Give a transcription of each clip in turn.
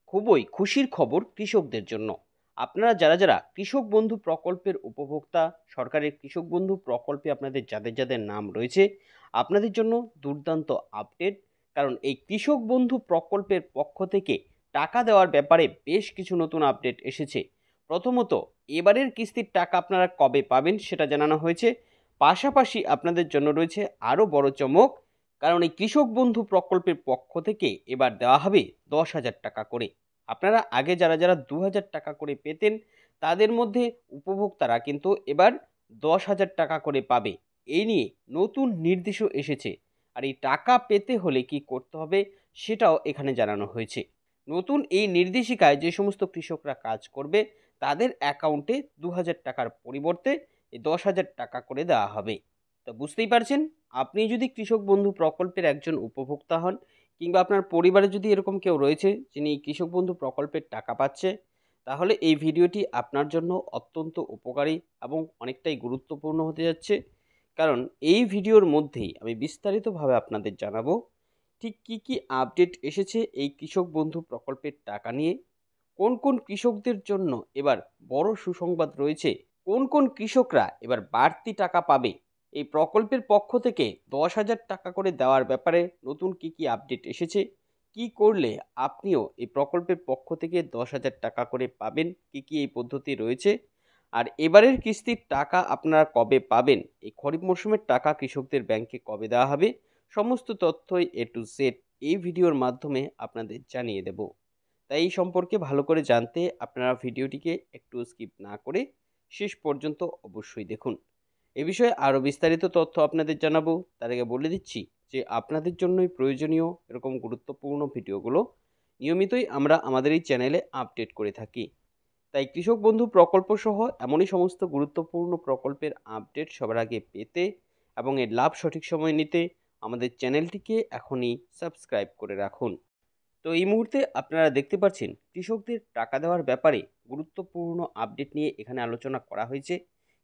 খুবই খুশির খবর কৃষকদের জন্য। আপনারা যারা কৃষক বন্ধু প্রকল্পের উপভোক্তা, সরকারের কৃষক বন্ধু প্রকল্পে আপনাদের যাদের নাম রয়েছে, আপনাদের জন্য দুর্দান্ত আপডেট। কারণ এই কৃষক বন্ধু প্রকল্পের পক্ষ থেকে টাকা দেওয়ার ব্যাপারে বেশ কিছু নতুন আপডেট এসেছে। প্রথমত, এবারের কিস্তির টাকা আপনারা কবে পাবেন সেটা জানানো হয়েছে। পাশাপাশি আপনাদের জন্য রয়েছে আরও বড় চমক। কারণ এই কৃষক বন্ধু প্রকল্পের পক্ষ থেকে এবার দেওয়া হবে 10,000 টাকা করে। আপনারা আগে যারা 2,000 টাকা করে পেতেন, তাদের মধ্যে উপভোক্তারা কিন্তু এবার 10,000 টাকা করে পাবে। এই নিয়ে নতুন নির্দেশও এসেছে। আর এই টাকা পেতে হলে কি করতে হবে সেটাও এখানে জানানো হয়েছে। নতুন এই নির্দেশিকায় যে সমস্ত কৃষকরা কাজ করবে, তাদের অ্যাকাউন্টে 2,000 টাকার পরিবর্তে এই 10,000 টাকা করে দেওয়া হবে। তো বুঝতেই পারছেন, আপনি যদি কৃষক বন্ধু প্রকল্পের একজন উপভোক্তা হন, কিংবা আপনার পরিবারে যদি এরকম কেউ রয়েছে যিনি কৃষক বন্ধু প্রকল্পের টাকা পাচ্ছে, তাহলে এই ভিডিওটি আপনার জন্য অত্যন্ত উপকারী এবং অনেকটাই গুরুত্বপূর্ণ হতে যাচ্ছে। কারণ এই ভিডিওর মধ্যেই আমি বিস্তারিতভাবে আপনাদের জানাবো ঠিক কী কী আপডেট এসেছে এই কৃষক বন্ধু প্রকল্পের টাকা নিয়ে, কোন কোন কৃষকদের জন্য এবার বড় সুসংবাদ রয়েছে, কোন কোন কৃষকরা এবার বাড়তি টাকা পাবে, এই প্রকল্পের পক্ষ থেকে 10,000 টাকা করে দেওয়ার ব্যাপারে নতুন কি কি আপডেট এসেছে, কি করলে আপনিও এই প্রকল্পের পক্ষ থেকে 10,000 টাকা করে পাবেন, কি কি এই পদ্ধতি রয়েছে, আর এবারের কিস্তির টাকা আপনারা কবে পাবেন, এই খরিফ মরশুমের টাকা কৃষকদের ব্যাংকে কবে দেওয়া হবে, সমস্ত তথ্যই A to Z এই ভিডিওর মাধ্যমে আপনাদের জানিয়ে দেব। তাই এই সম্পর্কে ভালো করে জানতে আপনারা ভিডিওটিকে একটু স্কিপ না করে শেষ পর্যন্ত অবশ্যই দেখুন। এ বিষয়ে আরও বিস্তারিত তথ্য আপনাদের জানাবো, তার আগে বলে দিচ্ছি যে আপনাদের জন্যই প্রয়োজনীয় এরকম গুরুত্বপূর্ণ ভিডিওগুলো নিয়মিতই আমরা আমাদের এই চ্যানেলে আপডেট করে থাকি। তাই কৃষক বন্ধু প্রকল্প সহ এমনই সমস্ত গুরুত্বপূর্ণ প্রকল্পের আপডেট সবার আগে পেতে এবং এর লাভ সঠিক সময় নিতে আমাদের চ্যানেলটিকে এখনই সাবস্ক্রাইব করে রাখুন। তো এই মুহূর্তে আপনারা দেখতে পাচ্ছেন কৃষকদের টাকা দেওয়ার ব্যাপারে গুরুত্বপূর্ণ আপডেট নিয়ে এখানে আলোচনা করা হয়েছে।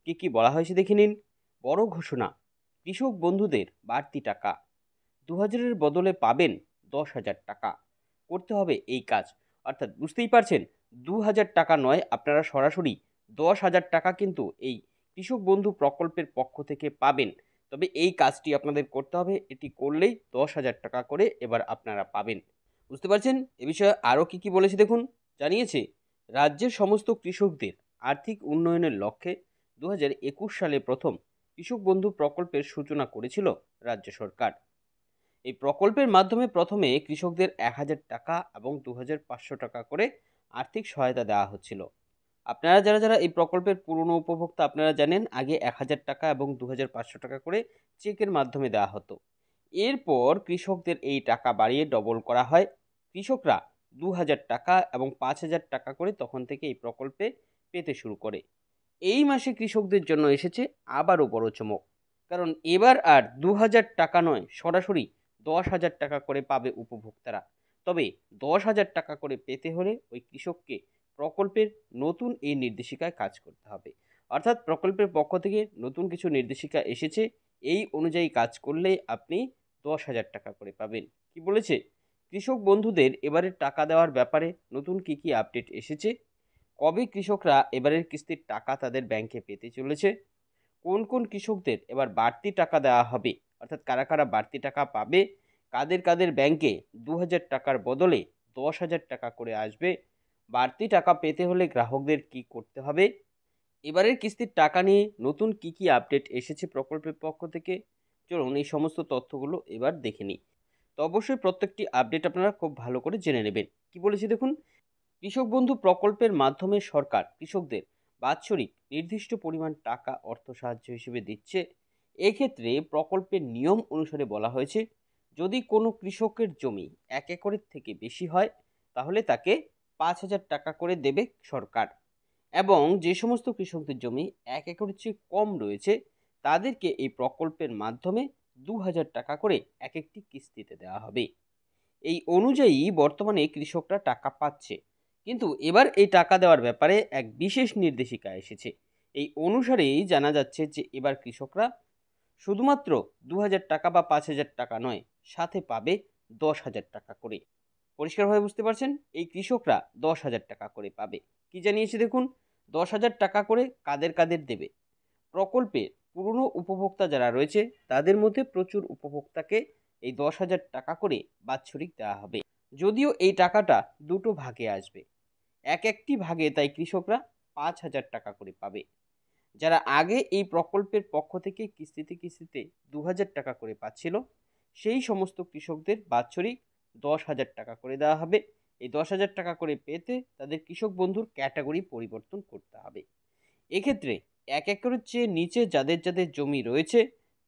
কি কি বলা হয়েছে দেখে নিন। বড় ঘোষণা, কৃষক বন্ধুদের বাড়তি টাকা 2,000-এর বদলে পাবেন 10,000 টাকা। করতে হবে এই কাজ, অর্থাৎ বুঝতেই পারছেন 2,000 টাকা নয়, আপনারা সরাসরি 10,000 টাকা কিন্তু এই কৃষক বন্ধু প্রকল্পের পক্ষ থেকে পাবেন। তবে এই কাজটি আপনাদের করতে হবে, এটি করলেই 10,000 টাকা করে এবার আপনারা পাবেন। বুঝতে পারছেন এ বিষয়ে আরও কি কি বলেছে দেখুন। জানিয়েছে, রাজ্যের সমস্ত কৃষকদের আর্থিক উন্নয়নের লক্ষ্যে 2021 সালে প্রথম কৃষক বন্ধু প্রকল্পের সূচনা করেছিল রাজ্য সরকার। এই প্রকল্পের মাধ্যমে প্রথমে কৃষকদের 1,000 টাকা এবং 2,500 টাকা করে আর্থিক সহায়তা দেওয়া হচ্ছিল। আপনারা যারা এই প্রকল্পের পুরনো উপভোক্তা, আপনারা জানেন আগে 1,000 টাকা এবং 2,500 টাকা করে চেকের মাধ্যমে দেওয়া হতো। এরপর কৃষকদের এই টাকা বাড়িয়ে ডবল করা হয়। কৃষকরা 2,000 টাকা এবং 5,000 টাকা করে তখন থেকে এই প্রকল্পে পেতে শুরু করে। এই মাসে কৃষকদের জন্য এসেছে আবারও বড় চমক। কারণ এবার আর 2,000 টাকা নয়, সরাসরি 10,000 টাকা করে পাবে উপভোক্তারা। তবে 10,000 টাকা করে পেতে হলে ওই কৃষককে প্রকল্পের নতুন এই নির্দেশিকায় কাজ করতে হবে। অর্থাৎ প্রকল্পের পক্ষ থেকে নতুন কিছু নির্দেশিকা এসেছে, এই অনুযায়ী কাজ করলেই আপনি 10,000 টাকা করে পাবেন। কি বলেছে, কৃষক বন্ধুদের এবারে টাকা দেওয়ার ব্যাপারে নতুন কি কি আপডেট এসেছে, কবে কৃষকরা এবারের কিস্তির টাকা তাদের ব্যাংকে পেতে চলেছে, কোন কোন কৃষকদের এবার বাড়তি টাকা দেওয়া হবে, অর্থাৎ কারা কারা বাড়তি টাকা পাবে, কাদের কাদের ব্যাংকে 2,000 টাকার বদলে 10,000 টাকা করে আসবে, বাড়তি টাকা পেতে হলে গ্রাহকদের কি করতে হবে, এবারের কিস্তির টাকা নিয়ে নতুন কি কি আপডেট এসেছে প্রকল্পের পক্ষ থেকে, চলুন এই সমস্ত তথ্যগুলো এবার দেখে নিই। তো অবশ্যই প্রত্যেকটি আপডেট আপনারা খুব ভালো করে জেনে নেবেন। কি বলেছি দেখুন, কৃষক বন্ধু প্রকল্পের মাধ্যমে সরকার কৃষকদের বাৎসরিক নির্দিষ্ট পরিমাণ টাকা অর্থ সাহায্য হিসেবে দিচ্ছে। এক্ষেত্রে প্রকল্পের নিয়ম অনুসারে বলা হয়েছে, যদি কোনো কৃষকের জমি 1 একরের থেকে বেশি হয়, তাহলে তাকে 5,000 টাকা করে দেবে সরকার। এবং যে সমস্ত কৃষকদের জমি 1 একরের চেয়ে কম রয়েছে, তাদেরকে এই প্রকল্পের মাধ্যমে 2,000 টাকা করে এক একটি কিস্তিতে দেওয়া হবে। এই অনুযায়ী বর্তমানে কৃষকরা টাকা পাচ্ছে, কিন্তু এবার এই টাকা দেওয়ার ব্যাপারে এক বিশেষ নির্দেশিকা এসেছে। এই অনুসারেই জানা যাচ্ছে যে এবার কৃষকরা শুধুমাত্র 2,000 টাকা বা 5,000 টাকা নয়, সাথে পাবে 10,000 টাকা করে। পরিষ্কারভাবে বুঝতে পারছেন, এই কৃষকরা 10,000 টাকা করে পাবে। কি জানিয়েছে দেখুন, 10,000 টাকা করে কাদের কাদের দেবে? প্রকল্পের পুরনো উপভোক্তা যারা রয়েছে তাদের মধ্যে প্রচুর উপভোক্তাকে এই 10,000 টাকা করে বাৎসরিক দেওয়া হবে। যদিও এই টাকাটা দুটো ভাগে আসবে, একটি ভাগে তাই কৃষকরা 5,000 টাকা করে পাবে। যারা আগে এই প্রকল্পের পক্ষ থেকে কিস্তিতে কিস্তিতে 2,000 টাকা করে পাচ্ছিল, সেই সমস্ত কৃষকদের বাৎসরিক 10,000 টাকা করে দেওয়া হবে। এই 10,000 টাকা করে পেতে তাদের কৃষক বন্ধুর ক্যাটাগরি পরিবর্তন করতে হবে। এক্ষেত্রে 1 একরের চেয়ে নিচে যাদের যাদের জমি রয়েছে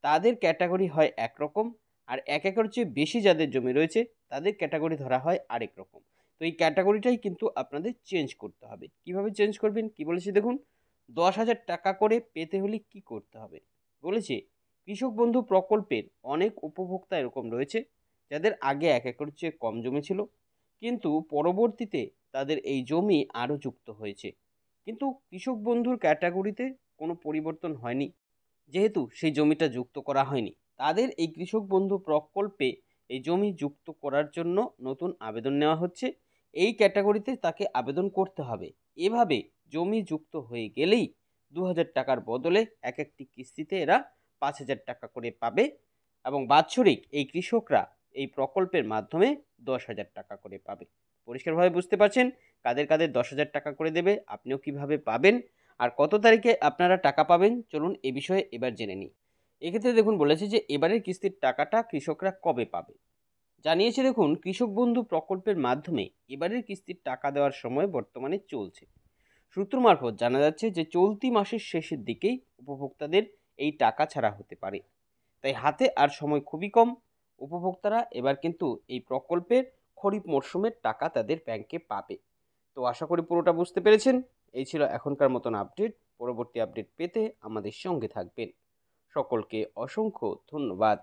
তাদের ক্যাটাগরি হয় একরকম, আর 1 একরের চেয়ে বেশি যাদের জমি রয়েছে তাদের ক্যাটাগরি ধরা হয় আরেক রকম। তো এই ক্যাটাগরিটাই কিন্তু আপনাদের চেঞ্জ করতে হবে। কিভাবে চেঞ্জ করবেন কি বলেছি দেখুন, 10,000 টাকা করে পেতে হলে কি করতে হবে বলেছে, কৃষক বন্ধু প্রকল্পের অনেক উপভোক্তা এরকম রয়েছে যাদের আগে 1 একরের চেয়ে কম জমি ছিল, কিন্তু পরবর্তীতে তাদের এই জমি আরও যুক্ত হয়েছে, কিন্তু কৃষক বন্ধুর ক্যাটাগরিতে কোনো পরিবর্তন হয়নি, যেহেতু সেই জমিটা যুক্ত করা হয়নি। তাদের এই কৃষক বন্ধু প্রকল্পে এই জমি যুক্ত করার জন্য নতুন আবেদন নেওয়া হচ্ছে। এই ক্যাটাগরিতে তাকে আবেদন করতে হবে। এভাবে জমি যুক্ত হয়ে গেলেই 2,000 টাকার বদলে একটি কিস্তিতে এরা 5,000 টাকা করে পাবে, এবং বাৎসরিক এই কৃষকরা এই প্রকল্পের মাধ্যমে 10,000 টাকা করে পাবে। পরিষ্কারভাবে বুঝতে পারছেন কাদের কাদের 10,000 টাকা করে দেবে, আপনিও কিভাবে পাবেন, আর কত তারিখে আপনারা টাকা পাবেন, চলুন এ বিষয়ে এবার জেনে নিই। এক্ষেত্রে দেখুন বলেছে যে এবারের কিস্তির টাকাটা কৃষকরা কবে পাবে। জানিয়েছে দেখুন, কৃষক বন্ধু প্রকল্পের মাধ্যমে এবারের কিস্তির টাকা দেওয়ার সময় বর্তমানে চলছে। সূত্র মারফত জানা যাচ্ছে যে চলতি মাসের শেষের দিকেই উপভোক্তাদের এই টাকা ছাড়া হতে পারে, তাই হাতে আর সময় খুবই কম। উপভোক্তারা এবার কিন্তু এই প্রকল্পের খরিফ মরশুমের টাকা তাদের ব্যাংকে পাবে। তো আশা করি পুরোটা বুঝতে পেরেছেন। এই ছিল এখনকার মতন আপডেট। পরবর্তী আপডেট পেতে আমাদের সঙ্গে থাকবেন। সকলকে অসংখ্য ধন্যবাদ।